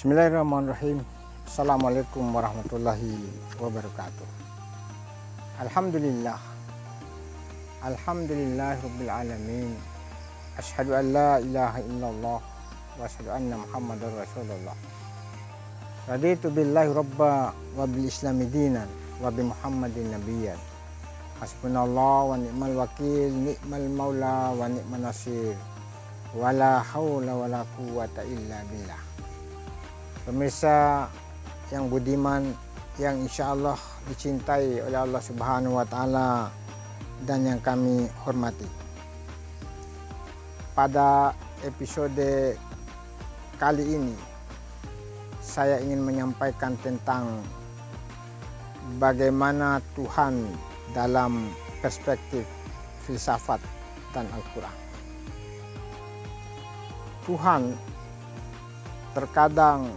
Bismillahirrahmanirrahim. Assalamualaikum warahmatullahi wabarakatuh. Alhamdulillah. Alhamdulillahirabbil alamin. Asyhadu an la ilaha illallah wa asyhadu anna Muhammadar Rasulullah. Raditu billahi rabba wa bil islami dinan wa bi Muhammadin nabiyyan. Hasbunallah wa ni'mal wakil, ni'mal maula wa ni'man nasir. Wala haula wala quwwata illa billah. Pemirsa yang budiman, yang insya Allah dicintai oleh Allah Subhanahu wa Ta'ala dan yang kami hormati. Pada episode kali ini saya ingin menyampaikan tentang bagaimana Tuhan dalam perspektif filsafat dan Al-Quran. Tuhan terkadang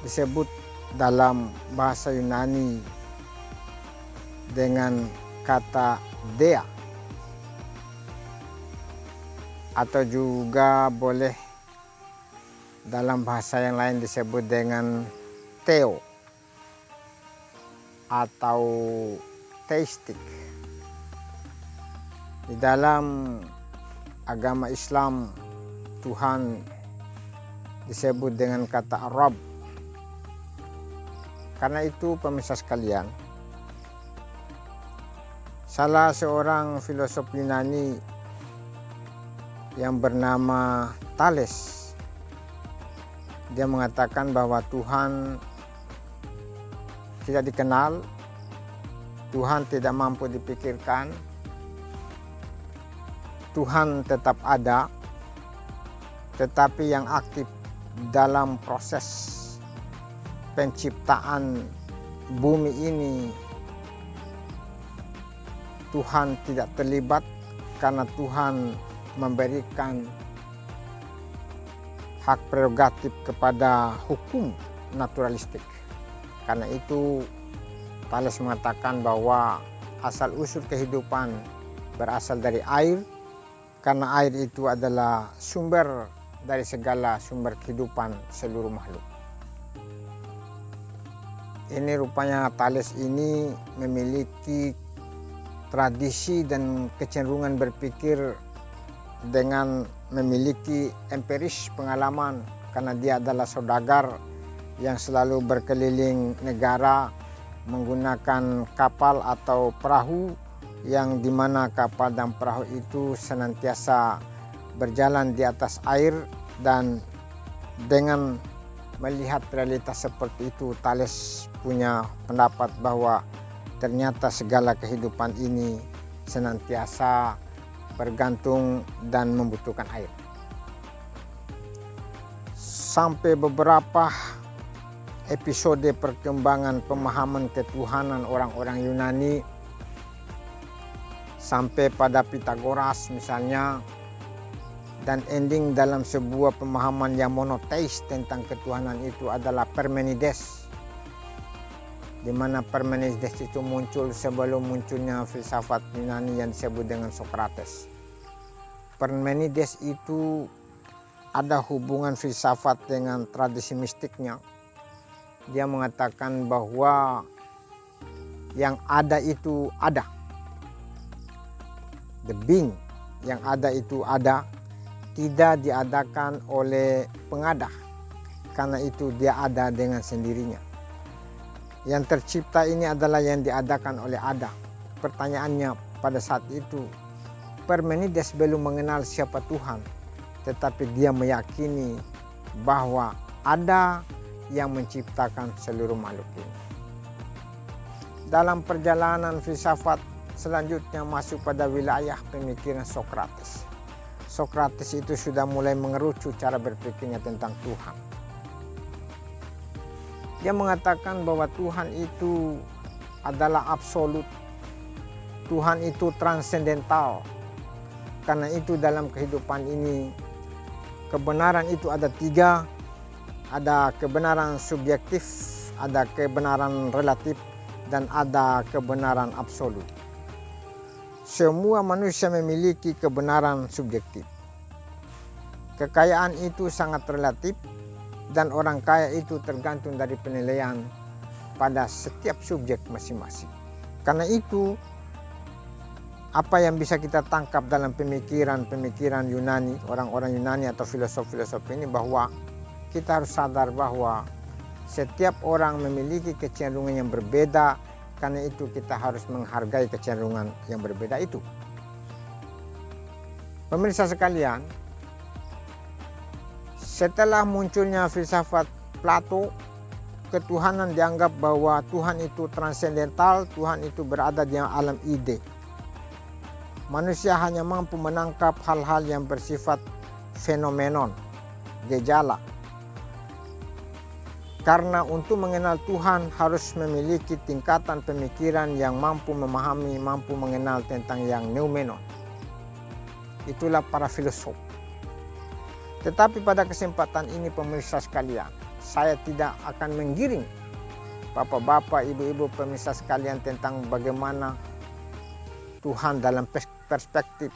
disebut dalam bahasa Yunani dengan kata dea, atau juga boleh dalam bahasa yang lain disebut dengan theo atau theistik. Di dalam agama Islam, Tuhan disebut dengan kata Rabb. Karena itu pemirsa sekalian, salah seorang filosof Yunani yang bernama Thales, dia mengatakan bahwa Tuhan tidak dikenal, Tuhan tidak mampu dipikirkan, Tuhan tetap ada, tetapi yang aktif dalam proses penciptaan bumi ini Tuhan tidak terlibat, karena Tuhan memberikan hak prerogatif kepada hukum naturalistik. Karena itu Thales mengatakan bahwa asal usul kehidupan berasal dari air, karena air itu adalah sumber dari segala sumber kehidupan seluruh makhluk. Ini rupanya Thales ini memiliki tradisi dan kecenderungan berpikir dengan memiliki empiris pengalaman, karena dia adalah saudagar yang selalu berkeliling negara menggunakan kapal atau perahu, yang dimana kapal dan perahu itu senantiasa berjalan di atas air. Dan dengan melihat realitas seperti itu, Thales punya pendapat bahwa ternyata segala kehidupan ini senantiasa bergantung dan membutuhkan air. Sampai beberapa episode perkembangan pemahaman ketuhanan orang-orang Yunani, sampai pada Pythagoras misalnya, dan ending dalam sebuah pemahaman yang monoteis tentang ketuhanan itu adalah Parmenides, di mana Parmenides itu muncul sebelum munculnya filsafat Yunani yang disebut dengan Socrates. Parmenides itu ada hubungan filsafat dengan tradisi mistiknya. Dia mengatakan bahwa yang ada itu ada, the being yang ada itu ada, tidak diadakan oleh pengada, karena itu dia ada dengan sendirinya. Yang tercipta ini adalah yang diadakan oleh ada. Pertanyaannya pada saat itu, Parmenides belum mengenal siapa Tuhan, tetapi dia meyakini bahwa ada yang menciptakan seluruh makhluk ini. Dalam perjalanan filsafat selanjutnya masuk pada wilayah pemikiran Socrates. Socrates itu sudah mulai mengerucut cara berpikirnya tentang Tuhan. Dia mengatakan bahwa Tuhan itu adalah absolut, Tuhan itu transendental. Karena itu dalam kehidupan ini kebenaran itu ada tiga, ada kebenaran subjektif, ada kebenaran relatif, dan ada kebenaran absolut. Semua manusia memiliki kebenaran subjektif. Kekayaan itu sangat relatif dan orang kaya itu tergantung dari penilaian pada setiap subjek masing-masing. Karena itu, apa yang bisa kita tangkap dalam pemikiran Yunani, orang-orang Yunani atau filosof-filosof ini, bahwa kita harus sadar bahwa setiap orang memiliki kecenderungan yang berbeda. Karena itu kita harus menghargai kecenderungan yang berbeda itu. Pemirsa sekalian, setelah munculnya filsafat Plato, ketuhanan dianggap bahwa Tuhan itu transendental, Tuhan itu berada di alam ide. Manusia hanya mampu menangkap hal-hal yang bersifat fenomenon, gejala. Karena untuk mengenal Tuhan harus memiliki tingkatan pemikiran yang mampu memahami, mampu mengenal tentang yang noumenon. Itulah para filosof. Tetapi pada kesempatan ini pemirsa sekalian, saya tidak akan menggiring bapak-bapak, ibu-ibu pemirsa sekalian tentang bagaimana Tuhan dalam perspektif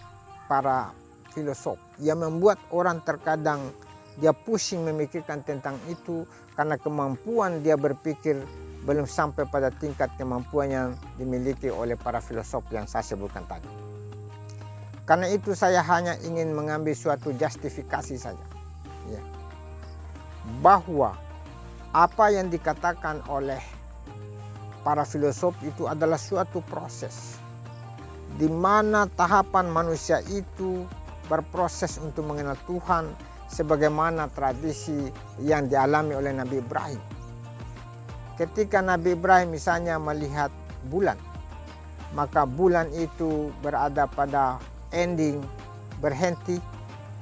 para filosof yang membuat orang terkadang dia pusing memikirkan tentang itu karena kemampuan dia berpikir belum sampai pada tingkat kemampuan yang dimiliki oleh para filosof yang saya sebutkan tadi. Karena itu saya hanya ingin mengambil suatu justifikasi saja, ya, bahwa apa yang dikatakan oleh para filosof itu adalah suatu proses di mana tahapan manusia itu berproses untuk mengenal Tuhan, sebagaimana tradisi yang dialami oleh Nabi Ibrahim. Ketika Nabi Ibrahim misalnya melihat bulan, maka bulan itu berada pada ending, berhenti,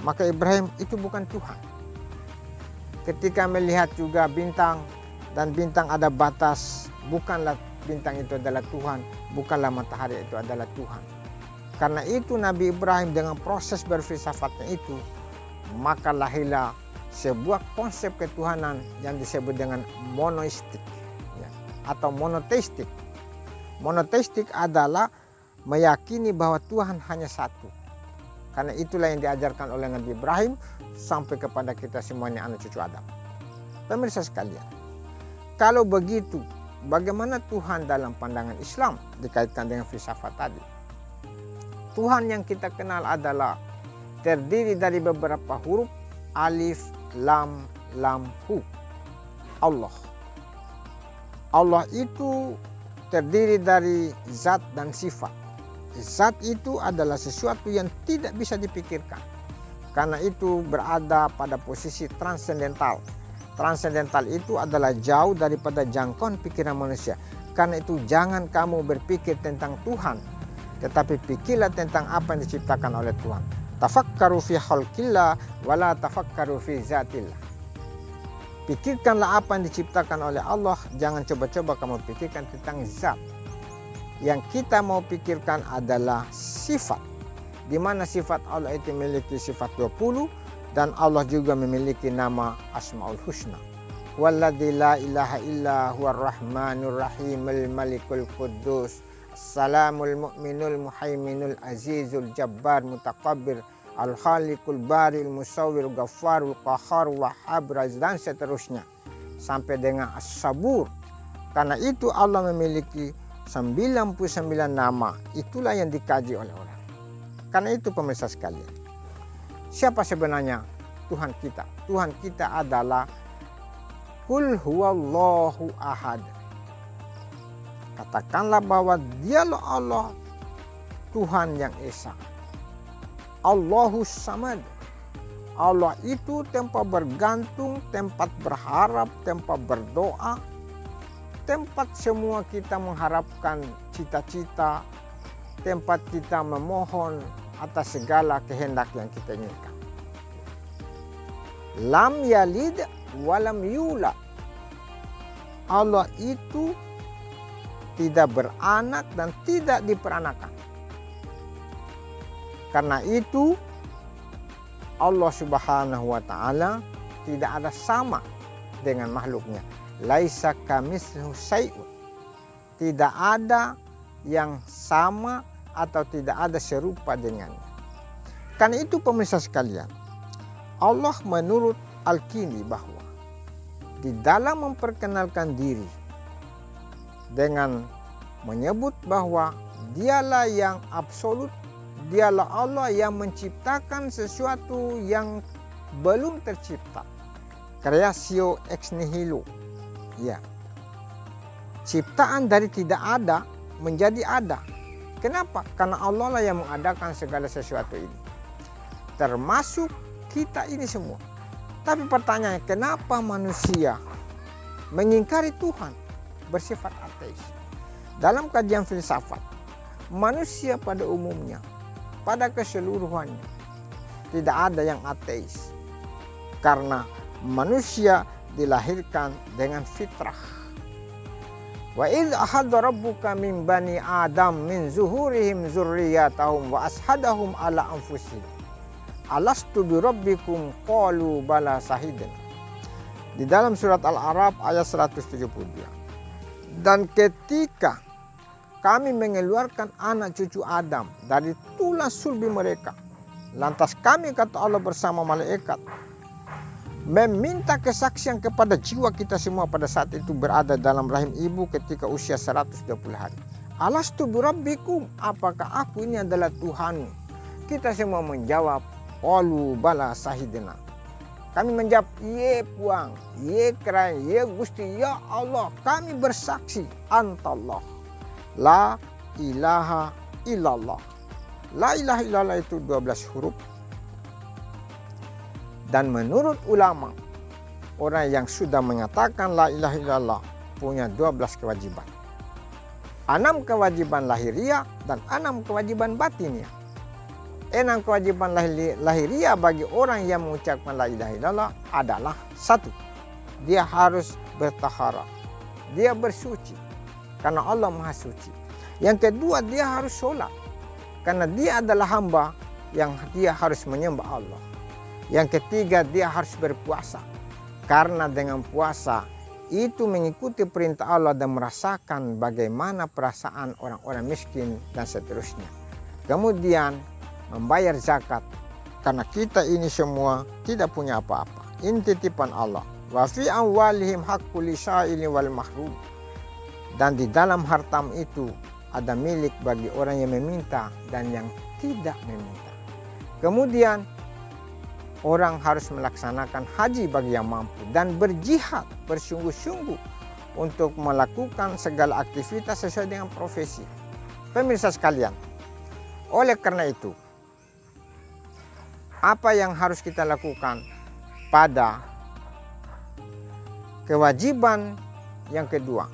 maka Ibrahim itu bukan Tuhan. Ketika melihat juga bintang, dan bintang ada batas, bukanlah bintang itu adalah Tuhan, bukanlah matahari itu adalah Tuhan. Karena itu Nabi Ibrahim dengan proses berfilsafatnya itu, maka lahirlah sebuah konsep ketuhanan yang disebut dengan monoistik, ya, atau monoteistik. Monoteistik adalah meyakini bahwa Tuhan hanya satu. Karena itulah yang diajarkan oleh Nabi Ibrahim sampai kepada kita semuanya anak cucu Adam. Pemirsa sekalian, kalau begitu, bagaimana Tuhan dalam pandangan Islam dikaitkan dengan filsafat tadi? Tuhan yang kita kenal adalah terdiri dari beberapa huruf, alif, lam, hu. Allah. Allah itu terdiri dari zat dan sifat. Zat itu adalah sesuatu yang tidak bisa dipikirkan. Karena itu berada pada posisi transendental. Transendental itu adalah jauh daripada jangkauan pikiran manusia. Karena itu jangan kamu berpikir tentang Tuhan, tetapi pikirlah tentang apa yang diciptakan oleh Tuhan. Tafakkaru fi khalqillah wala tafakkaru fi zatillah. Pikirkanlah apa yang diciptakan oleh Allah, jangan coba-coba kamu pikirkan tentang zat. Yang kita mau pikirkan adalah sifat, di mana sifat Allah itu memiliki sifat 20 dan Allah juga memiliki nama Asmaul Husna. Walladzi la ilaha illa huwar rahmanur rahimul malikul quddus assalamul mu'minul muhaiminul azizul jabbar mutakabbir al-khaliqul baril musawwir ghaffarul qahhar wahhab dan seterusnya sampai dengan as-sabur. Karena itu Allah memiliki 99 nama, itulah yang dikaji oleh orang. Karena itu pemirsa sekalian, siapa sebenarnya Tuhan kita? Tuhan kita adalah Qul huwallahu ahad. Katakanlah bahwa dialah Allah, Tuhan yang Esa. Allahus Samad. Allah itu tempat bergantung, tempat berharap, tempat berdoa, tempat semua kita mengharapkan cita-cita, tempat kita memohon atas segala kehendak yang kita inginkan. Lam yalid walam yulad. Allah itu tidak beranak dan tidak diperanakan. Karena itu Allah Subhanahu wa taala tidak ada sama dengan makhluknya. Laisa kamitslihi syai'un. Tidak ada yang sama atau tidak ada serupa dengannya. Karena itu pemirsa sekalian, Allah menurut Al-Kindi bahwa di dalam memperkenalkan diri dengan menyebut bahwa dialah yang absolut, dialah Allah yang menciptakan sesuatu yang belum tercipta. Creatio ex nihilo. Ya. Ciptaan dari tidak ada menjadi ada. Kenapa? Karena Allah lah yang mengadakan segala sesuatu ini. Termasuk kita ini semua. Tapi pertanyaannya, kenapa manusia mengingkari Tuhan, bersifat ateis? Dalam kajian filsafat, manusia pada umumnya, pada keseluruhannya, tidak ada yang ateis. Karena manusia dilahirkan dengan fitrah. Wa idh ahadha rabbuka min bani Adam min zuhurihim zurriyatahum wa ashadahum ala anfusihim alastu bi rabbikum qalu bala sahidna. Di dalam surat Al-A'raf ayat 172. Dan ketika kami mengeluarkan anak cucu Adam dari tulang sulbi mereka, lantas kami, kata Allah bersama malaikat, meminta kesaksian kepada jiwa kita semua pada saat itu berada dalam rahim ibu ketika usia 120 hari. Alastu bi rabbikum, apakah aku ini adalah Tuhanmu? Kita semua menjawab, qalu bala sahidna. Kami menjawab, ye puang, ye keren, ye Gusti, ya Allah, kami bersaksi, antallah, la ilaha illallah. La ilaha illallah itu 12 huruf. Dan menurut ulama, orang yang sudah mengatakan la ilaha illallah punya 12 kewajiban. 6 kewajiban lahiriah dan 6 kewajiban batiniah. 6 kewajiban lahiriah bagi orang yang mengucapkan la ilaha illallah adalah: 1. Dia harus bertahara, dia bersuci karena Allah Maha Suci. Yang kedua, dia harus sholat karena dia adalah hamba yang dia harus menyembah Allah. Yang ketiga, dia harus berpuasa karena dengan puasa itu mengikuti perintah Allah dan merasakan bagaimana perasaan orang-orang miskin dan seterusnya. Kemudian membayar zakat karena kita ini semua tidak punya apa-apa. Ini titipan Allah. Wa fi amwalihim haqqul lisaili wal mahrum. Dan di dalam hartam itu ada milik bagi orang yang meminta dan yang tidak meminta. Kemudian orang harus melaksanakan haji bagi yang mampu dan berjihad bersungguh-sungguh untuk melakukan segala aktivitas sesuai dengan profesi. Pemirsa sekalian, oleh karena itu, apa yang harus kita lakukan pada kewajiban yang kedua?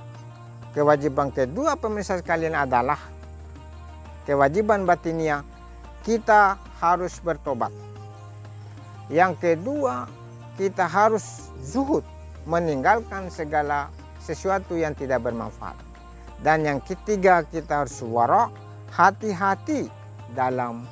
Kewajiban kedua, pemirsa sekalian, adalah kewajiban batiniah. Kita harus bertobat. Yang kedua, kita harus zuhud, meninggalkan segala sesuatu yang tidak bermanfaat. Dan yang ketiga, kita harus wara', hati-hati dalam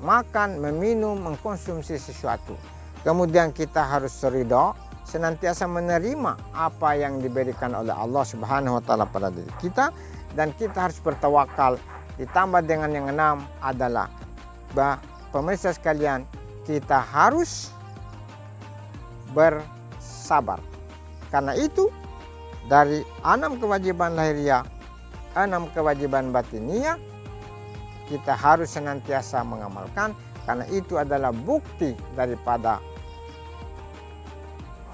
makan, meminum, mengkonsumsi sesuatu. Kemudian kita harus ridha, senantiasa menerima apa yang diberikan oleh Allah Subhanahu wa taala pada diri kita, dan kita harus bertawakal. Ditambah dengan yang 6 adalah, pemirsa sekalian, kita harus bersabar. Karena itu, dari 6 kewajiban lahiriah, 6 kewajiban batiniah, kita harus senantiasa mengamalkan, karena itu adalah bukti daripada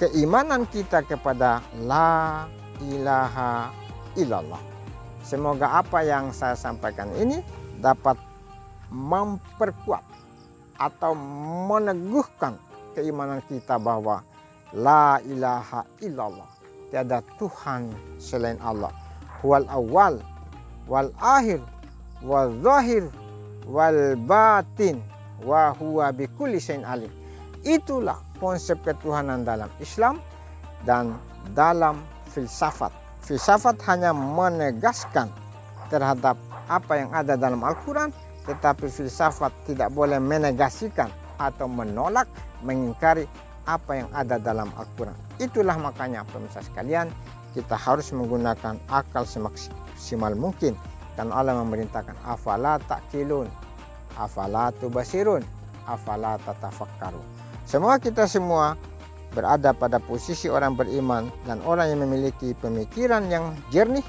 keimanan kita kepada la ilaha illallah. Semoga apa yang saya sampaikan ini dapat memperkuat atau meneguhkan keimanan kita bahwa la ilaha illallah, tiada Tuhan selain Allah. Huwal awal wal akhir wal zahir wal batin wa huwa bikulli syai'in alim. Itulah konsep ketuhanan dalam Islam dan dalam filsafat. Filsafat hanya menegaskan terhadap apa yang ada dalam Al-Quran, tetapi filsafat tidak boleh menegasikan atau menolak, mengingkari apa yang ada dalam Al-Quran. Itulah makanya pemirsa sekalian, kita harus menggunakan akal semaksimal mungkin. Dan Allah memerintahkan, afala ta'qilun, afala tubasirun, afala tatafakkarun. Semoga kita semua berada pada posisi orang beriman dan orang yang memiliki pemikiran yang jernih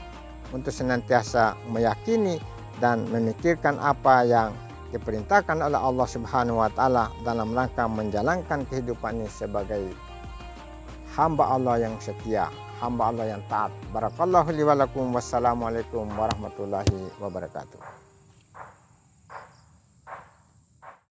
untuk senantiasa meyakini dan memikirkan apa yang diperintahkan oleh Allah Subhanahu wa taala dalam rangka menjalankan kehidupan ini sebagai hamba Allah yang setia, hamba Allah yang taat. Barakallahu li wa lakum. Wassalamualaikum warahmatullahi wabarakatuh.